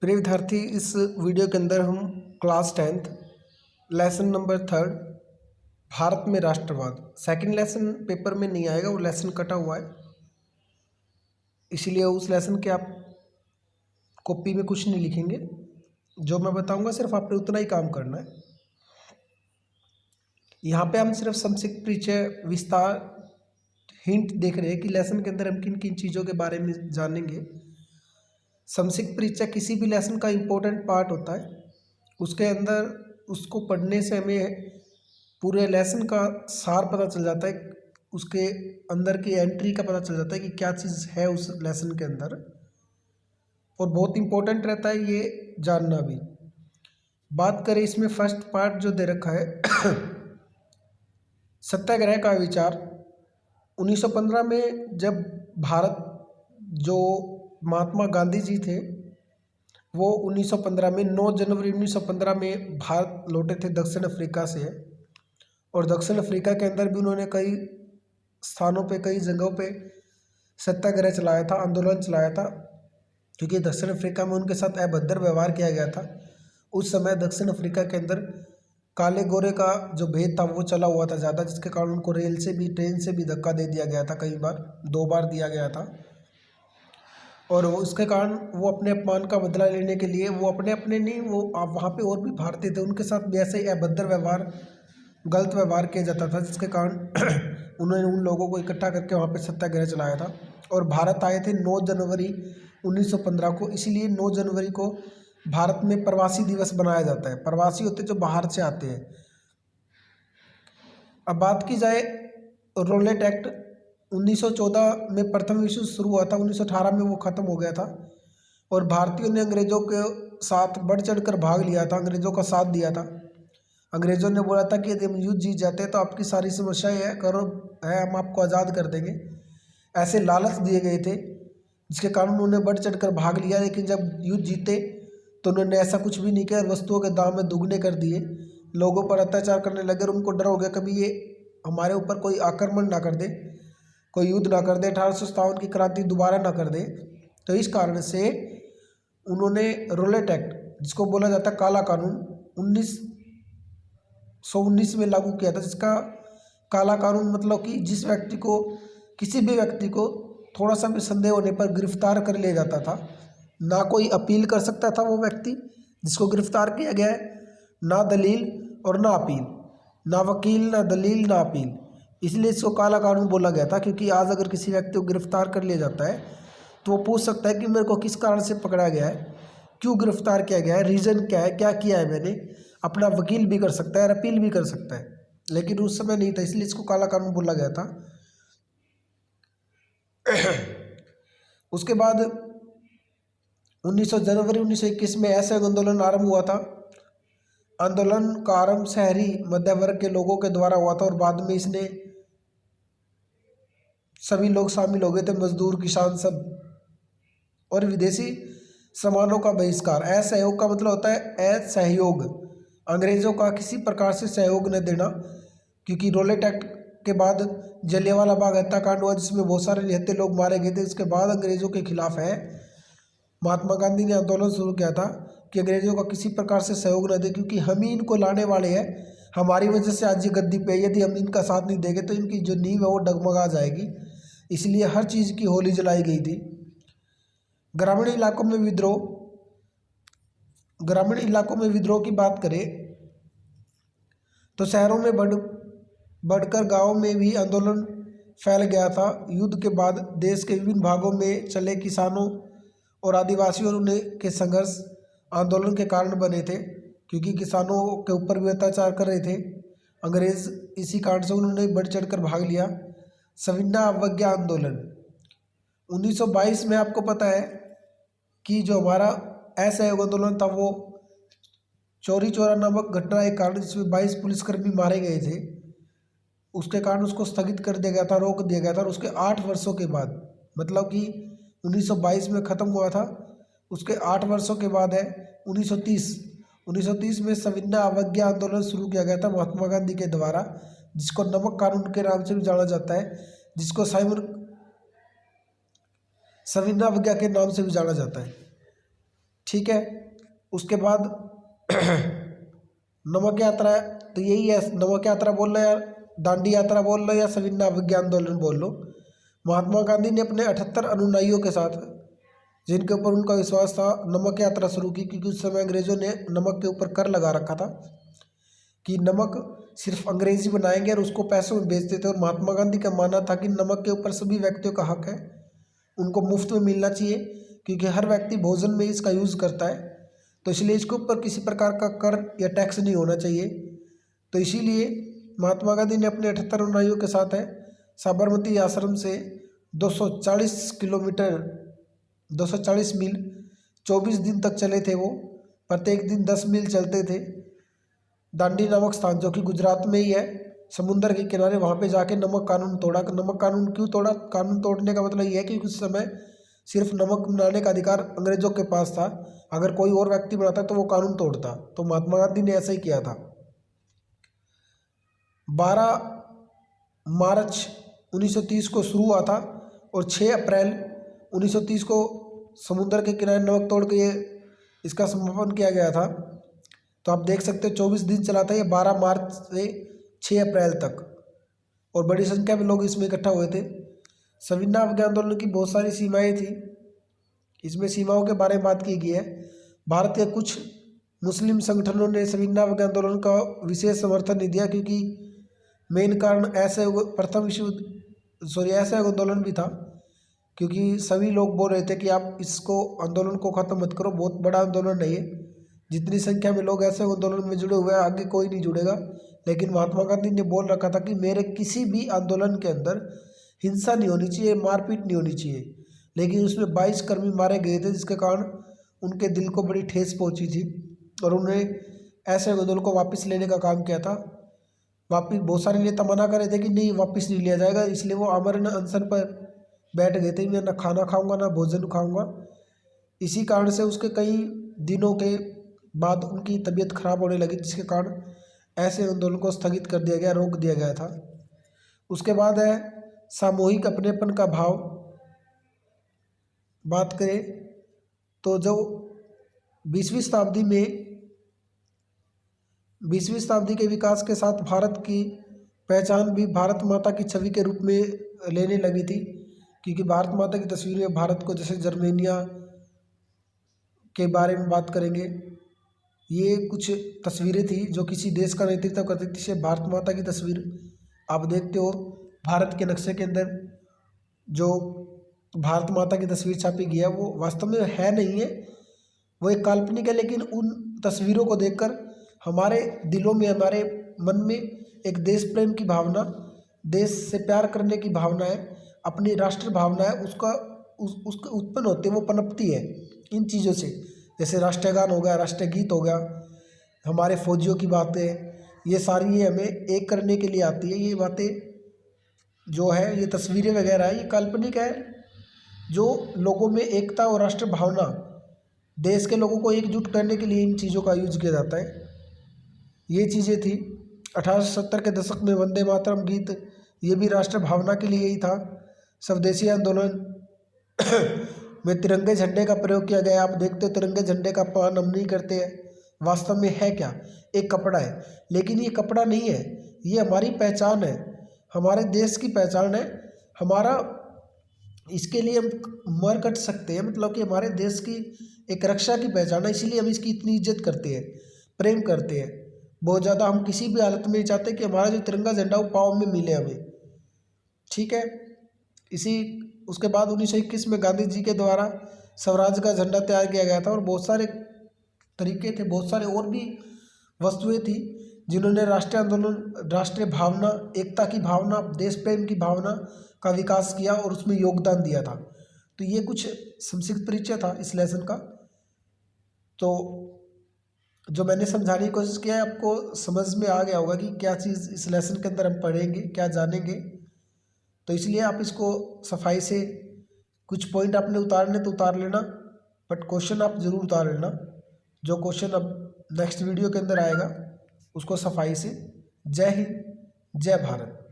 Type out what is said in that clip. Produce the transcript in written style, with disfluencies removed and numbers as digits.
प्रिय विद्यार्थी, इस वीडियो के अंदर हम class 10th lesson number 3 Bharat में राष्ट्रवाद सेकंड लेसन पेपर में नहीं आएगा। वो लेसन कटा हुआ है, इसीलिए उस लेसन के आप कॉपी में कुछ नहीं लिखेंगे। जो मैं बताऊंगा सिर्फ आपने उतना ही काम करना है। यहाँ पे हम सिर्फ संक्षिप्त परिचय विस्तार हिंट देख रहे हैं कि लेसन के अंदर हम किन किन चीज़ों के बारे में जानेंगे। संक्षिप्त परिचय किसी भी लेसन का इम्पोर्टेंट पार्ट होता है। उसके अंदर उसको पढ़ने से हमें पूरे लेसन का सार पता चल जाता है, उसके अंदर की एंट्री का पता चल जाता है कि क्या चीज़ है उस लेसन के अंदर, और बहुत इम्पोर्टेंट रहता है ये जानना भी। बात करें इसमें फर्स्ट पार्ट जो दे रखा है सत्याग्रह का विचार। 1915 में जब भारत जो महात्मा गांधी जी थे वो 1915 में 9 जनवरी 1915 में भारत लौटे थे दक्षिण अफ्रीका से। और दक्षिण अफ्रीका के अंदर भी उन्होंने कई स्थानों पे कई जगहों पे सत्याग्रह चलाया था, आंदोलन चलाया था, क्योंकि दक्षिण अफ्रीका में उनके साथ अभद्र व्यवहार किया गया था। उस समय दक्षिण अफ्रीका के अंदर काले गोरे का जो भेद था वो चला हुआ था ज़्यादा, जिसके कारण उनको रेल से भी ट्रेन से भी धक्का दे दिया गया था, कई बार 2 बार दिया गया था। और उसके कारण वो अपने अपमान का बदला लेने के लिए वो अपने नहीं, वो वहाँ पे और भी भारतीय थे, उनके साथ भी ऐसे ही अभद्र व्यवहार गलत व्यवहार किया जाता था, जिसके कारण उन्होंने उन लोगों को इकट्ठा करके वहाँ पे सत्याग्रह चलाया था। और भारत आए थे 9 जनवरी 1915 को, इसीलिए 9 जनवरी को भारत में प्रवासी दिवस बनाया जाता है। प्रवासी होते जो बाहर से आते हैं। अब बात की जाए रोलेट एक्ट 1914 में प्रथम विश्व शुरू हुआ था, 1918 में वो ख़त्म हो गया था। और भारतीयों ने अंग्रेज़ों के साथ बढ़ चढ़ कर भाग लिया था, अंग्रेज़ों का साथ दिया था। अंग्रेज़ों ने बोला था कि यदि हम युद्ध जीत जाते हैं तो आपकी सारी समस्याएं है करो है हम आपको आज़ाद कर देंगे, ऐसे लालच दिए गए थे, जिसके कारण उन्होंने बढ़ चढ़ कर भाग लिया। लेकिन जब युद्ध जीते तो उन्होंने ऐसा कुछ भी नहीं किया, वस्तुओं के दाम में दुगने कर दिए, लोगों पर अत्याचार करने लगे। और उनको डर हो गया कभी ये हमारे ऊपर कोई आक्रमण ना कर दे, कोई युद्ध ना कर दे, 1857 की क्रांति दोबारा ना कर दे। तो इस कारण से उन्होंने रोलेट एक्ट, जिसको बोला जाता है काला कानून, 1919 में लागू किया था। जिसका काला कानून मतलब कि जिस व्यक्ति को किसी भी व्यक्ति को थोड़ा सा भी संदेह होने पर गिरफ्तार कर लिया जाता था, ना कोई अपील कर सकता था वो व्यक्ति जिसको गिरफ्तार किया गया है, ना दलील और ना अपील, ना वकील ना दलील ना अपील। इसलिए इसको काला कानून बोला गया था, क्योंकि आज अगर किसी व्यक्ति को गिरफ्तार कर लिया जाता है तो वो पूछ सकता है कि मेरे को किस कारण से पकड़ा गया है, क्यों गिरफ्तार किया गया है, रीज़न क्या है, क्या किया है मैंने। अपना वकील भी कर सकता है और अपील भी कर सकता है, लेकिन उस समय नहीं था, इसलिए इसको काला कानून बोला गया था। उसके बाद 19 जनवरी 1921 में ऐसा आंदोलन आरंभ हुआ था। आंदोलन का आरंभ शहरी मध्य वर्ग के लोगों के द्वारा हुआ था, और बाद में इसने सभी लोग शामिल हो गए थे, मजदूर किसान सब। और विदेशी सामानों का बहिष्कार। असहयोग का मतलब होता है असहयोग, अंग्रेजों का किसी प्रकार से सहयोग न देना, क्योंकि रोलेट एक्ट के बाद जलियांवाला बाग हत्याकांड हुआ, जिसमें बहुत सारे निहत्थे लोग मारे गए थे। उसके बाद अंग्रेजों के खिलाफ है महात्मा गांधी ने आंदोलन शुरू किया था कि अंग्रेजों का किसी प्रकार से सहयोग न दे, क्योंकि हम ही इनको लाने वाले हैं, हमारी वजह से आज ये गद्दी पे। यदि हम इनका साथ नहीं देंगे तो इनकी जो नींव है वो डगमगा जाएगी, इसलिए हर चीज़ की होली जलाई गई थी। ग्रामीण इलाकों में विद्रोह। ग्रामीण इलाकों में विद्रोह की बात करें तो शहरों में बढ़कर गाँव में भी आंदोलन फैल गया था। युद्ध के बाद देश के विभिन्न भागों में चले किसानों और आदिवासियों ने के संघर्ष आंदोलन के कारण बने थे, क्योंकि किसानों के ऊपर भी अत्याचार कर रहे थे अंग्रेज, इसी कारण से उन्होंने बढ़ चढ़ कर भाग लिया। सविनय अवज्ञा आंदोलन 1922 में, आपको पता है कि जो हमारा असहयोग आंदोलन था वो चौरी चौरा नामक घटना के कारण, जिसमें 22 पुलिसकर्मी मारे गए थे, उसके कारण उसको स्थगित कर दिया गया था, रोक दिया गया था। और उसके 8 वर्षों के बाद, मतलब कि 1922 में ख़त्म हुआ था, उसके 8 वर्षों के बाद है 1930 में सविनय अवज्ञा आंदोलन शुरू किया गया था महात्मा गांधी के द्वारा, जिसको नमक कानून के नाम से भी जाना जाता है, जिसको सविनय अवज्ञा के नाम से भी जाना जाता है। ठीक है। उसके बाद नमक यात्रा, तो यही है, नमक यात्रा बोल लो या दांडी यात्रा बोल लो या सविनय अवज्ञा आंदोलन बोल लो। महात्मा गांधी ने अपने 78 अनुयायियों के साथ, जिनके ऊपर उनका विश्वास था, नमक यात्रा शुरू की, क्योंकि उस समय अंग्रेजों ने नमक के ऊपर कर लगा रखा था कि नमक सिर्फ अंग्रेजी बनाएंगे और उसको पैसों में बेचते थे। और महात्मा गांधी का मानना था कि नमक के ऊपर सभी व्यक्तियों का हक है, उनको मुफ्त में मिलना चाहिए, क्योंकि हर व्यक्ति भोजन में इसका यूज़ करता है, तो इसलिए इसके ऊपर किसी प्रकार का कर या टैक्स नहीं होना चाहिए। तो इसीलिए महात्मा गांधी ने अपने 78 अनुयायियों के साथ है साबरमती आश्रम से 240 किलोमीटर 240 मील 24 दिन तक चले थे वो। प्रत्येक दिन 10 मील चलते थे। दांडी नामक स्थान जो कि गुजरात में ही है, समुंदर के किनारे, वहाँ पे जाके नमक कानून तोड़ा। नमक कानून क्यों तोड़ा? कानून तोड़ने का मतलब ये है कि उस समय सिर्फ नमक बनाने का अधिकार अंग्रेजों के पास था, अगर कोई और व्यक्ति बनाता तो वो कानून तोड़ता। तो महात्मा गांधी ने ऐसा ही किया था। 12 मार्च 1930 को शुरू हुआ था और 6 अप्रैल 1930 को समुद्र के किनारे नमक तोड़ के इसका समापन किया गया था। तो आप देख सकते हैं 24 दिन चला था ये, 12 मार्च से 6 अप्रैल तक, और बड़ी संख्या में लोग इसमें इकट्ठा हुए थे। सविनय अवज्ञा आंदोलन की बहुत सारी सीमाएं थी, इसमें सीमाओं के बारे में बात की गई है। भारत के कुछ मुस्लिम संगठनों ने सविनय अवज्ञा आंदोलन का विशेष समर्थन नहीं दिया, क्योंकि मेन कारण ऐसे आंदोलन भी था, क्योंकि सभी लोग बोल रहे थे कि आप इसको आंदोलन को ख़त्म मत करो, बहुत बड़ा आंदोलन नहीं है, जितनी संख्या में लोग ऐसे आंदोलन में जुड़े हुए हैं आगे कोई नहीं जुड़ेगा। लेकिन महात्मा गांधी ने बोल रखा था कि मेरे किसी भी आंदोलन के अंदर हिंसा नहीं होनी चाहिए, मारपीट नहीं होनी चाहिए। लेकिन उसमें 22 कर्मी मारे गए थे, जिसके कारण उनके दिल को बड़ी ठेस पहुंची थी और उन्हें ऐसे आंदोलन को वापस लेने का काम किया था। वापिस बहुत सारे नेता मना कर रहे थे कि नहीं वापस नहीं लिया जाएगा, इसलिए वो आमरण अनशन पर बैठ गए थे, मैं ना खाना खाऊंगा ना भोजन खाऊंगा। इसी कारण से उसके कई दिनों के बाद उनकी तबीयत खराब होने लगी, जिसके कारण ऐसे आंदोलन को स्थगित कर दिया गया, रोक दिया गया था। उसके बाद है सामूहिक अपनेपन का भाव। बात करें तो जो 20वीं शताब्दी के विकास के साथ भारत की पहचान भी भारत माता की छवि के रूप में लेने लगी थी, क्योंकि भारत माता की तस्वीरें भारत को, जैसे जर्मेनिया के बारे में बात करेंगे, ये कुछ तस्वीरें थी जो किसी देश का नेतृत्व करती थी। जैसे भारत माता की तस्वीर आप देखते हो भारत के नक्शे के अंदर, जो भारत माता की तस्वीर छापी गई है वो वास्तव में है नहीं है, वो एक काल्पनिक है, लेकिन उन तस्वीरों को देखकर हमारे दिलों में, हमारे मन में एक देश प्रेम की भावना, देश से प्यार करने की भावना है, अपनी राष्ट्र भावना है, उसको उत्पन्न होती है, वो पनपती है इन चीज़ों से। जैसे राष्ट्रीय गान हो गया, राष्ट्रीय गीत हो गया, हमारे फौजियों की बातें, ये सारी ये हमें एक करने के लिए आती है। ये बातें जो है, ये तस्वीरें वगैरह है, ये काल्पनिक है, जो लोगों में एकता और राष्ट्र भावना, देश के लोगों को एकजुट करने के लिए इन चीज़ों का यूज किया जाता है। ये चीज़ें थी। 1870 के दशक में वंदे मातरम गीत, ये भी राष्ट्र भावना के लिए ही था। स्वदेशी आंदोलन में तिरंगे झंडे का प्रयोग किया गया। आप देखते हो तिरंगे झंडे का अपमान हम नहीं करते हैं, वास्तव में है क्या, एक कपड़ा है, लेकिन ये कपड़ा नहीं है, ये हमारी पहचान है, हमारे देश की पहचान है, हमारा, इसके लिए हम मर कट सकते हैं, मतलब कि हमारे देश की एक रक्षा की पहचान है, इसीलिए हम इसकी इतनी इज्जत करते हैं, प्रेम करते हैं बहुत ज़्यादा। हम किसी भी हालत में नहीं चाहते कि हमारा जो तिरंगा झंडा वो पाँव में मिले हमें, ठीक है। उसके बाद 1921 में गांधी जी के द्वारा स्वराज का झंडा तैयार किया गया था, और बहुत सारे तरीके थे, बहुत सारे और भी वस्तुएं थी जिन्होंने राष्ट्रीय आंदोलन, राष्ट्रीय भावना, एकता की भावना, देश प्रेम की भावना का विकास किया और उसमें योगदान दिया था। तो ये कुछ संक्षिप्त परिचय था इस लेसन का। तो जो मैंने समझाने की कोशिश किया है, आपको समझ में आ गया होगा कि क्या चीज़ इस लेसन के अंदर हम पढ़ेंगे, क्या जानेंगे। तो इसलिए आप इसको सफाई से, कुछ पॉइंट आपने उतारने तो उतार लेना, बट क्वेश्चन आप ज़रूर उतार लेना। जो क्वेश्चन अब नेक्स्ट वीडियो के अंदर आएगा उसको सफाई से। जय हिंद, जय भारत।